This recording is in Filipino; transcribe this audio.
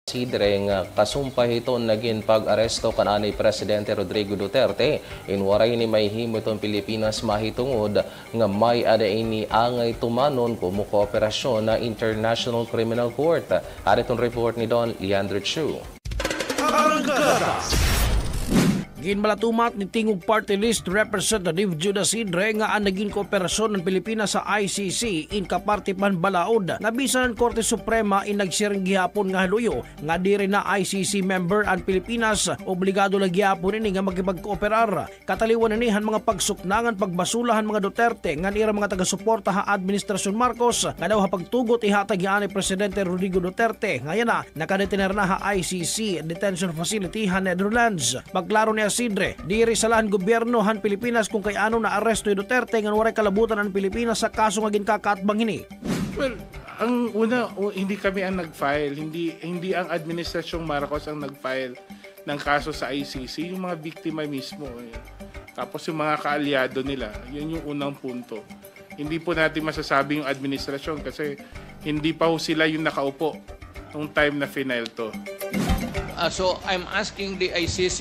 Sidre nga kasumpay ito naging pag-aresto kananay Presidente Rodrigo Duterte. Inwaray ni may himutong Pilipinas mahitungod nga may adaini angay tumanon kumo kooperasyon na International Criminal Court. Aritong report ni Don Leandro Chu. Ginmalatumat ni Tingog Party List Representative Judas Sidre nga ang naging kooperasyon ng Pilipinas sa ICC in kapartipan balaod nga bisan ng Korte Suprema in nagsiring gihapon nga haluyo nga diri na ICC member ang Pilipinas obligado lang gihapon ini nga makipagkooperar. Kataliwan nihan mga pagsuknangan pagbasulahan mga Duterte nga nira mga taga-suporta ha Administrasyon Marcos nga daw hapagtugot ihatag ni Presidente Rodrigo Duterte ngayon na nakadetener na ha ICC Detention Facility ha Netherlands. Pagklaro ni Sidre, diri sa lahan gobyerno han Pilipinas kung kay ano na aresto ni Duterte nga waray kalabutan ang Pilipinas sa kaso nga ginkakaatbang hini. Well, ang una, hindi kami ang nag-file, hindi ang Administrasyong Marcos ang nag-file ng kaso sa ICC, yung mga biktima mismo. Tapos yung mga kaalyado nila, yun yung unang punto. Hindi po natin masasabi yung administrasyon kasi hindi pa ho sila yung nakaupo nung time na final to. So I'm asking the ICC